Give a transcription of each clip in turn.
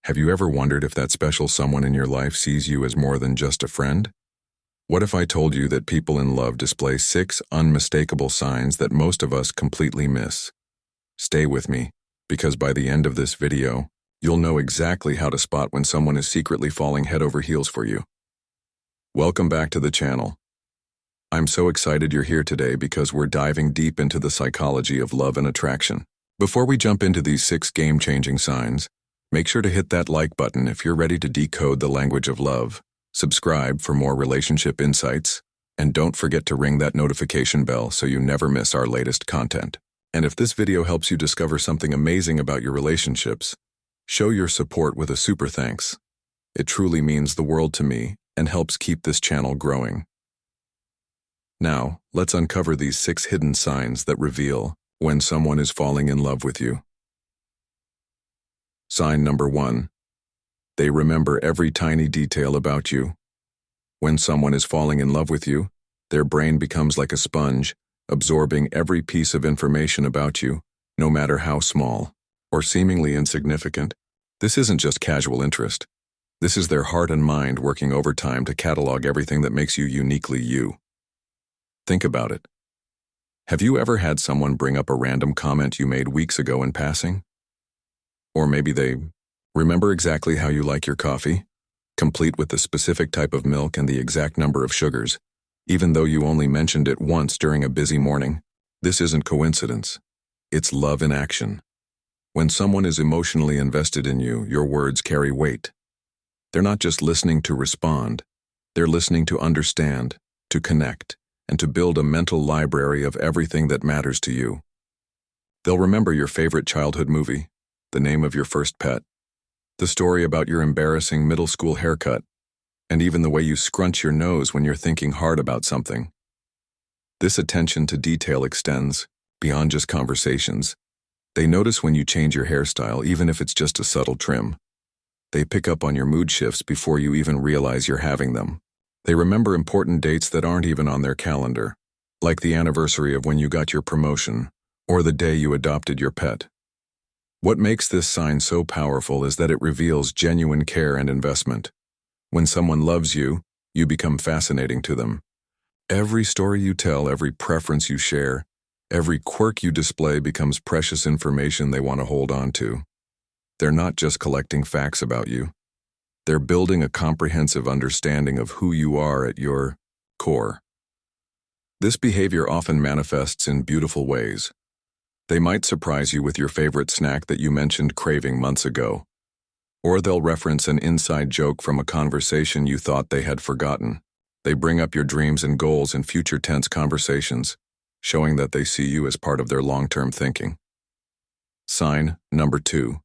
Have you ever wondered if that special someone in your life sees you as more than just a friend? What if I told you that people in love display 6 unmistakable signs that most of us completely miss? Stay with me, because by the end of this video, you'll know exactly how to spot when someone is secretly falling head over heels for you. Welcome back to the channel. I'm so excited you're here today because we're diving deep into the psychology of love and attraction. Before we jump into these 6 game-changing signs, make sure to hit that like button if you're ready to decode the language of love, subscribe for more relationship insights, and don't forget to ring that notification bell so you never miss our latest content. And if this video helps you discover something amazing about your relationships, show your support with a super thanks. It truly means the world to me and helps keep this channel growing. Now, let's uncover these 6 hidden signs that reveal when someone is falling in love with you. Sign number 1. They remember every tiny detail about you. When someone is falling in love with you, their brain becomes like a sponge, absorbing every piece of information about you, no matter how small or seemingly insignificant. This isn't just casual interest. This is their heart and mind working overtime to catalog everything that makes you uniquely you. Think about it. Have you ever had someone bring up a random comment you made weeks ago in passing? Or maybe they remember exactly how you like your coffee, complete with the specific type of milk and the exact number of sugars, even though you only mentioned it once during a busy morning. This isn't coincidence. It's love in action. When someone is emotionally invested in you, your words carry weight. They're not just listening to respond, they're listening to understand, to connect, and to build a mental library of everything that matters to you. They'll remember your favorite childhood movie, the name of your first pet, the story about your embarrassing middle school haircut, and even the way you scrunch your nose when you're thinking hard about something. This attention to detail extends beyond just conversations. They notice when you change your hairstyle, even if it's just a subtle trim. They pick up on your mood shifts before you even realize you're having them. They remember important dates that aren't even on their calendar, like the anniversary of when you got your promotion or the day you adopted your pet. What makes this sign so powerful is that it reveals genuine care and investment. When someone loves you, you become fascinating to them. Every story you tell, every preference you share, every quirk you display becomes precious information they want to hold on to. They're not just collecting facts about you. They're building a comprehensive understanding of who you are at your core. This behavior often manifests in beautiful ways. They might surprise you with your favorite snack that you mentioned craving months ago, or they'll reference an inside joke from a conversation you thought they had forgotten. They bring up your dreams and goals in future tense conversations, showing that they see you as part of their long-term thinking. Sign number 2.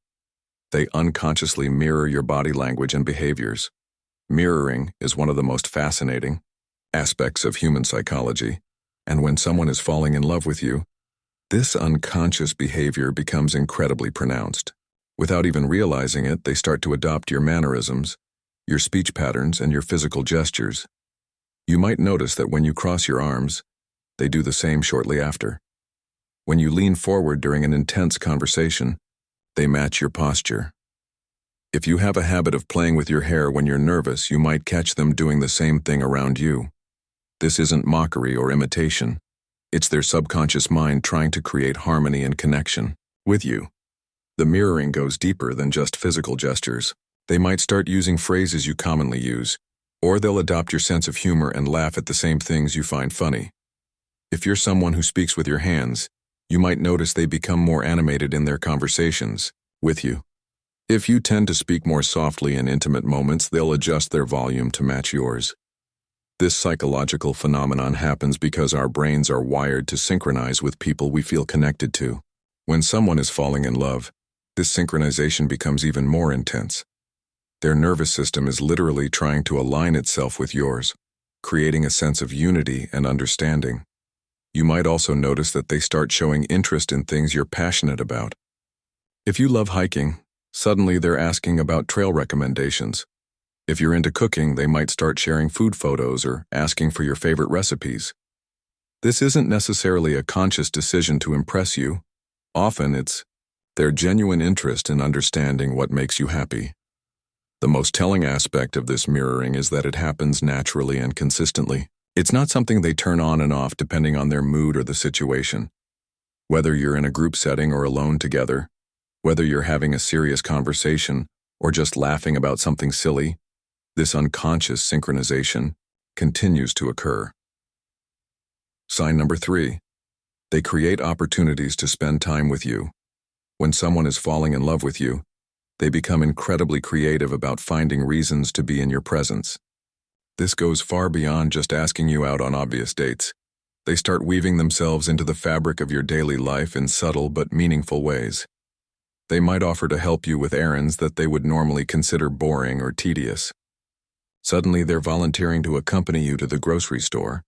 They unconsciously mirror your body language and behaviors. Mirroring is one of the most fascinating aspects of human psychology, and when someone is falling in love with you, this unconscious behavior becomes incredibly pronounced. Without even realizing it, they start to adopt your mannerisms, your speech patterns, and your physical gestures. You might notice that when you cross your arms, they do the same shortly after. When you lean forward during an intense conversation, they match your posture. If you have a habit of playing with your hair when you're nervous, you might catch them doing the same thing around you. This isn't mockery or imitation. It's their subconscious mind trying to create harmony and connection with you. The mirroring goes deeper than just physical gestures. They might start using phrases you commonly use, or they'll adopt your sense of humor and laugh at the same things you find funny. If you're someone who speaks with your hands, you might notice they become more animated in their conversations with you. If you tend to speak more softly in intimate moments, they'll adjust their volume to match yours. This psychological phenomenon happens because our brains are wired to synchronize with people we feel connected to. When someone is falling in love, this synchronization becomes even more intense. Their nervous system is literally trying to align itself with yours, creating a sense of unity and understanding. You might also notice that they start showing interest in things you're passionate about. If you love hiking, suddenly they're asking about trail recommendations. If you're into cooking, they might start sharing food photos or asking for your favorite recipes. This isn't necessarily a conscious decision to impress you. Often it's their genuine interest in understanding what makes you happy. The most telling aspect of this mirroring is that it happens naturally and consistently. It's not something they turn on and off depending on their mood or the situation. Whether you're in a group setting or alone together, whether you're having a serious conversation or just laughing about something silly, this unconscious synchronization continues to occur. Sign number 3. They create opportunities to spend time with you. When someone is falling in love with you, they become incredibly creative about finding reasons to be in your presence. This goes far beyond just asking you out on obvious dates. They start weaving themselves into the fabric of your daily life in subtle but meaningful ways. They might offer to help you with errands that they would normally consider boring or tedious. Suddenly they're volunteering to accompany you to the grocery store,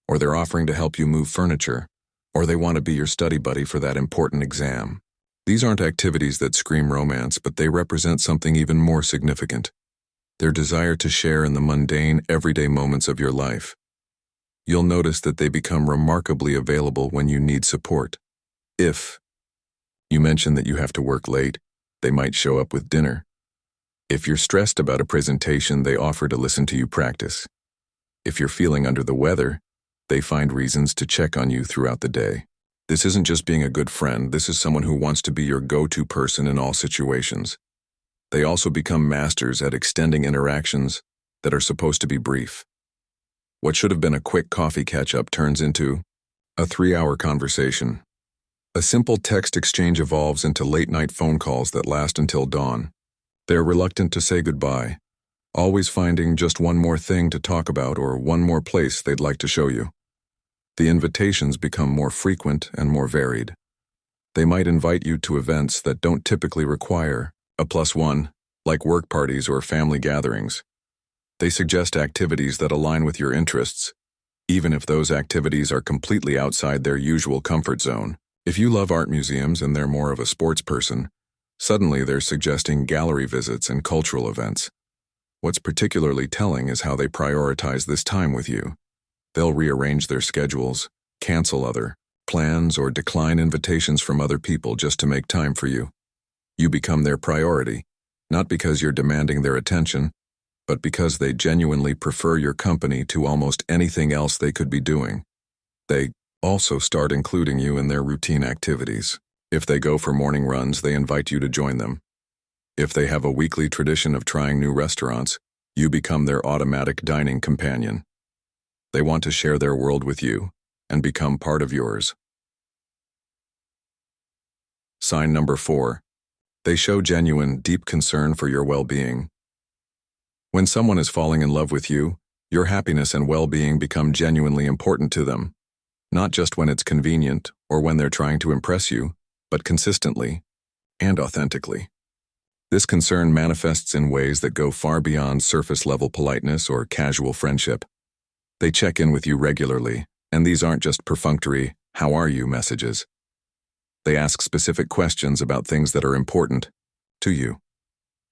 or they're offering to help you move furniture, or they want to be your study buddy for that important exam. These aren't activities that scream romance, but they represent something even more significant: their desire to share in the mundane, everyday moments of your life. You'll notice that they become remarkably available when you need support. If you mention that you have to work late, they might show up with dinner. If you're stressed about a presentation, they offer to listen to you practice. If you're feeling under the weather, they find reasons to check on you throughout the day. This isn't just being a good friend, this is someone who wants to be your go-to person in all situations. They also become masters at extending interactions that are supposed to be brief. What should have been a quick coffee catch-up turns into a 3-hour conversation. A simple text exchange evolves into late-night phone calls that last until dawn. They're reluctant to say goodbye, always finding just one more thing to talk about or one more place they'd like to show you. The invitations become more frequent and more varied. They might invite you to events that don't typically require a +1, like work parties or family gatherings. They suggest activities that align with your interests, even if those activities are completely outside their usual comfort zone. If you love art museums and they're more of a sports person, suddenly they're suggesting gallery visits and cultural events. What's particularly telling is how they prioritize this time with you. They'll rearrange their schedules, cancel other plans, or decline invitations from other people just to make time for you. You become their priority, not because you're demanding their attention, but because they genuinely prefer your company to almost anything else they could be doing. They also start including you in their routine activities. If they go for morning runs, they invite you to join them. If they have a weekly tradition of trying new restaurants, you become their automatic dining companion. They want to share their world with you and become part of yours. Sign number 4. They show genuine, deep concern for your well-being. When someone is falling in love with you, your happiness and well-being become genuinely important to them, not just when it's convenient or when they're trying to impress you, but consistently and authentically. This concern manifests in ways that go far beyond surface-level politeness or casual friendship. They check in with you regularly, and these aren't just perfunctory, "How are you?" messages. They ask specific questions about things that are important to you.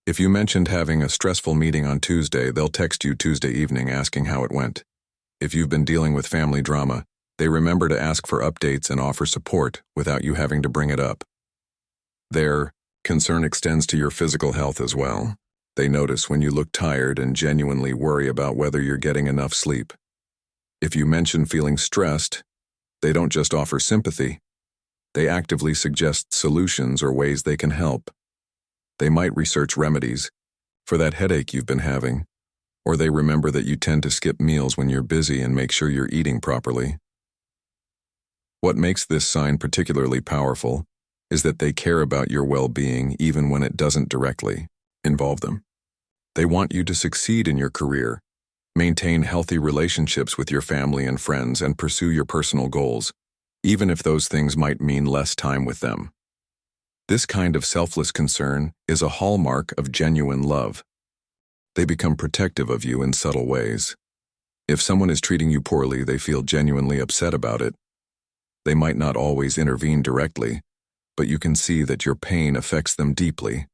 If you mentioned having a stressful meeting on Tuesday, they'll text you Tuesday evening asking how it went. If you've been dealing with family drama, they remember to ask for updates and offer support without you having to bring it up. Their concern extends to your physical health as well. They notice when you look tired and genuinely worry about whether you're getting enough sleep. If you mention feeling stressed, they don't just offer sympathy. They actively suggest solutions or ways they can help. They might research remedies for that headache you've been having, or they remember that you tend to skip meals when you're busy and make sure you're eating properly. What makes this sign particularly powerful is that they care about your well-being even when it doesn't directly involve them. They want you to succeed in your career, maintain healthy relationships with your family and friends, and pursue your personal goals, even if those things might mean less time with them. This kind of selfless concern is a hallmark of genuine love. They become protective of you in subtle ways. If someone is treating you poorly, they feel genuinely upset about it. They might not always intervene directly, but you can see that your pain affects them deeply.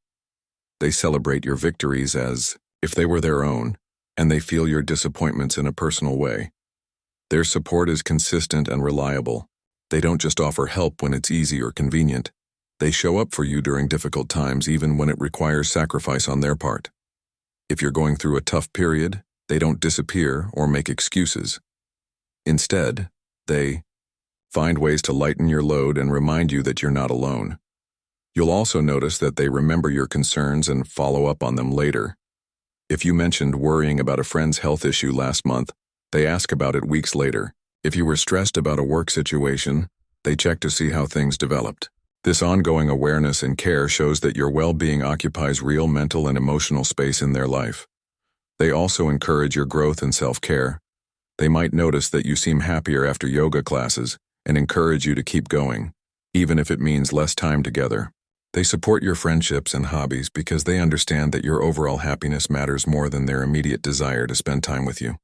They celebrate your victories as if they were their own, and they feel your disappointments in a personal way. Their support is consistent and reliable. They don't just offer help when it's easy or convenient. They show up for you during difficult times even when it requires sacrifice on their part. If you're going through a tough period, they don't disappear or make excuses. Instead, they find ways to lighten your load and remind you that you're not alone. You'll also notice that they remember your concerns and follow up on them later. If you mentioned worrying about a friend's health issue last month, they ask about it weeks later. If you were stressed about a work situation, they check to see how things developed. This ongoing awareness and care shows that your well-being occupies real mental and emotional space in their life. They also encourage your growth and self-care. They might notice that you seem happier after yoga classes and encourage you to keep going, even if it means less time together. They support your friendships and hobbies because they understand that your overall happiness matters more than their immediate desire to spend time with you.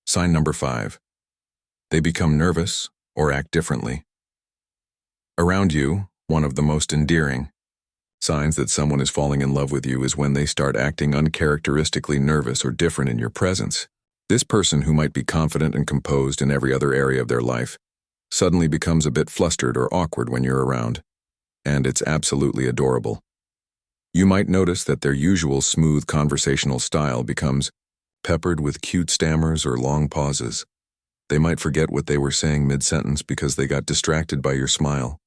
Sign number 5. They become nervous or act differently. Around you, one of the most endearing signs that someone is falling in love with you is when they start acting uncharacteristically nervous or different in your presence. This person, who might be confident and composed in every other area of their life, suddenly becomes a bit flustered or awkward when you're around, and it's absolutely adorable. You might notice that their usual smooth conversational style becomes peppered with cute stammers or long pauses. They might forget what they were saying mid-sentence because they got distracted by your smile,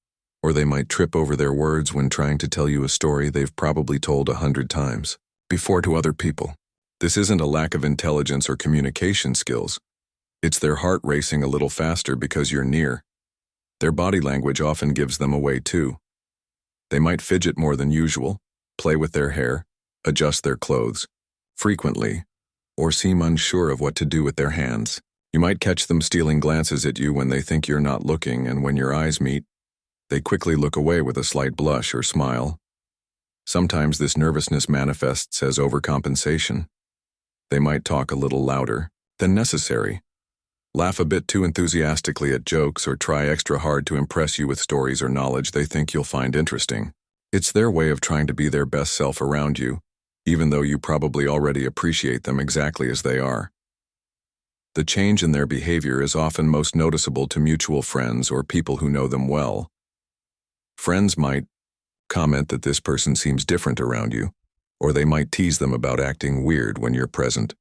or they might trip over their words when trying to tell you a story they've probably told 100 times before to other people. This isn't a lack of intelligence or communication skills. It's their heart racing a little faster because you're near. Their body language often gives them away too. They might fidget more than usual, play with their hair, adjust their clothes frequently, or seem unsure of what to do with their hands. You might catch them stealing glances at you when they think you're not looking, and when your eyes meet, they quickly look away with a slight blush or smile. Sometimes this nervousness manifests as overcompensation. They might talk a little louder than necessary, laugh a bit too enthusiastically at jokes, or try extra hard to impress you with stories or knowledge they think you'll find interesting. It's their way of trying to be their best self around you, even though you probably already appreciate them exactly as they are. The change in their behavior is often most noticeable to mutual friends or people who know them well. Friends might comment that this person seems different around you, or they might tease them about acting weird when you're present.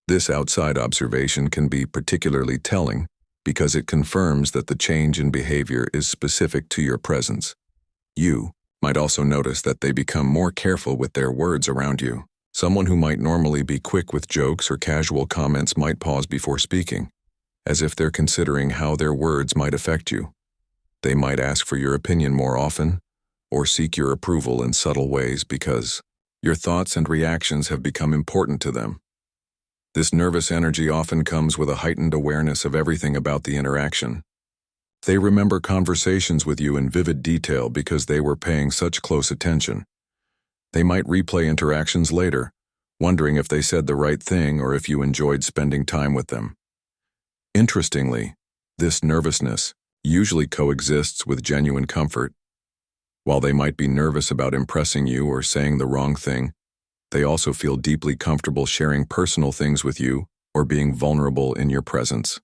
This outside observation can be particularly telling because it confirms that the change in behavior is specific to your presence. You might also notice that they become more careful with their words around you. Someone who might normally be quick with jokes or casual comments might pause before speaking, as if they're considering how their words might affect you. They might ask for your opinion more often, or seek your approval in subtle ways because your thoughts and reactions have become important to them. This nervous energy often comes with a heightened awareness of everything about the interaction. They remember conversations with you in vivid detail because they were paying such close attention. They might replay interactions later, wondering if they said the right thing or if you enjoyed spending time with them. Interestingly, this nervousness usually coexists with genuine comfort. While they might be nervous about impressing you or saying the wrong thing, they also feel deeply comfortable sharing personal things with you or being vulnerable in your presence.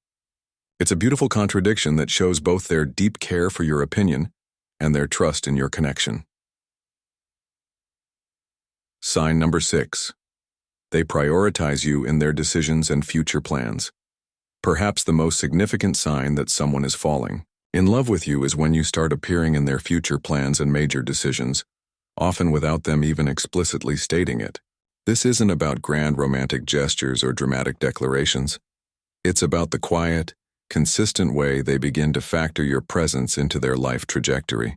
It's a beautiful contradiction that shows both their deep care for your opinion and their trust in your connection. Sign number 6. They prioritize you in their decisions and future plans. Perhaps the most significant sign that someone is falling in love with you is when you start appearing in their future plans and major decisions, often without them even explicitly stating it. This isn't about grand romantic gestures or dramatic declarations. It's about the quiet, consistent way they begin to factor your presence into their life trajectory.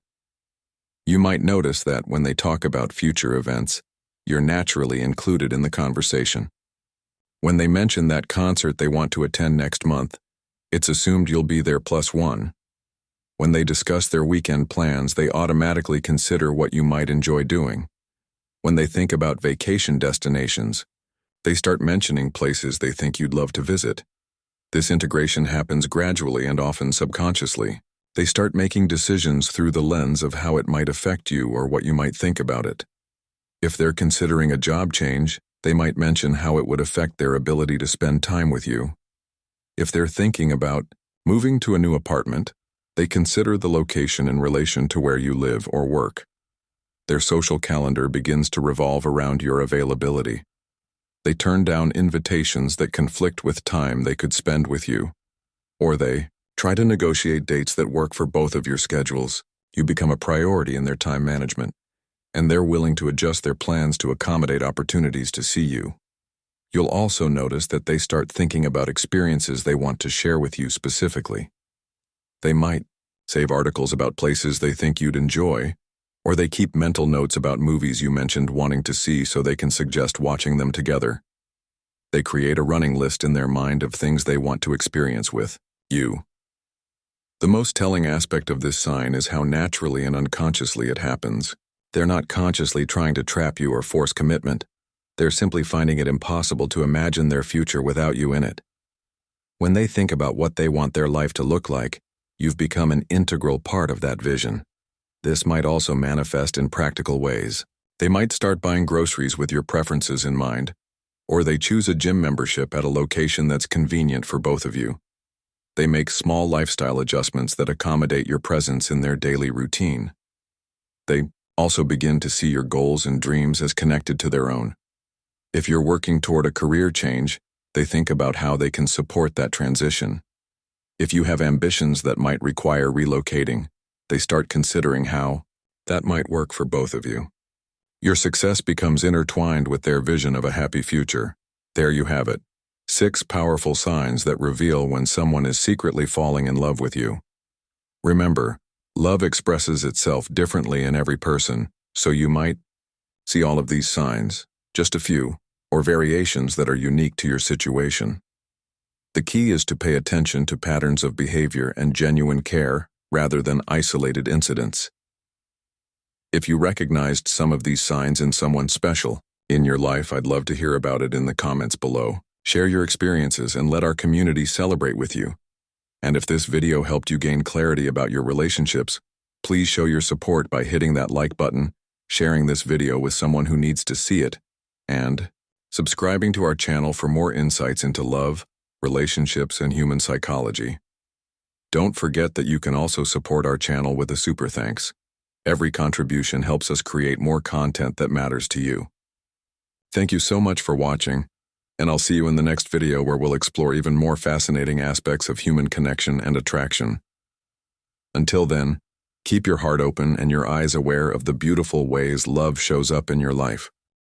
You might notice that when they talk about future events, you're naturally included in the conversation. When they mention that concert they want to attend next month, it's assumed you'll be there +1. When they discuss their weekend plans, they automatically consider what you might enjoy doing. When they think about vacation destinations, they start mentioning places they think you'd love to visit. This integration happens gradually and often subconsciously. They start making decisions through the lens of how it might affect you or what you might think about it. If they're considering a job change, they might mention how it would affect their ability to spend time with you. If they're thinking about moving to a new apartment, they consider the location in relation to where you live or work. Their social calendar begins to revolve around your availability. They turn down invitations that conflict with time they could spend with you. Or they try to negotiate dates that work for both of your schedules. You become a priority in their time management, and they're willing to adjust their plans to accommodate opportunities to see you. You'll also notice that they start thinking about experiences they want to share with you specifically. They might save articles about places they think you'd enjoy, or they keep mental notes about movies you mentioned wanting to see so they can suggest watching them together. They create a running list in their mind of things they want to experience with you. The most telling aspect of this sign is how naturally and unconsciously it happens. They're not consciously trying to trap you or force commitment. They're simply finding it impossible to imagine their future without you in it. When they think about what they want their life to look like, you've become an integral part of that vision. This might also manifest in practical ways. They might start buying groceries with your preferences in mind, or they choose a gym membership at a location that's convenient for both of you. They make small lifestyle adjustments that accommodate your presence in their daily routine. They also begin to see your goals and dreams as connected to their own. If you're working toward a career change, they think about how they can support that transition. If you have ambitions that might require relocating, they start considering how that might work for both of you. Your success becomes intertwined with their vision of a happy future. There you have it. 6 powerful signs that reveal when someone is secretly falling in love with you. Remember, love expresses itself differently in every person, so you might see all of these signs, just a few, or variations that are unique to your situation. The key is to pay attention to patterns of behavior and genuine care rather than isolated incidents. If you recognized some of these signs in someone special in your life, I'd love to hear about it in the comments below. Share your experiences and let our community celebrate with you. And if this video helped you gain clarity about your relationships, please show your support by hitting that like button, sharing this video with someone who needs to see it, and subscribing to our channel for more insights into love, relationships, and human psychology. Don't forget that you can also support our channel with a super thanks. Every contribution helps us create more content that matters to you. Thank you so much for watching, and I'll see you in the next video where we'll explore even more fascinating aspects of human connection and attraction. Until then, keep your heart open and your eyes aware of the beautiful ways love shows up in your life.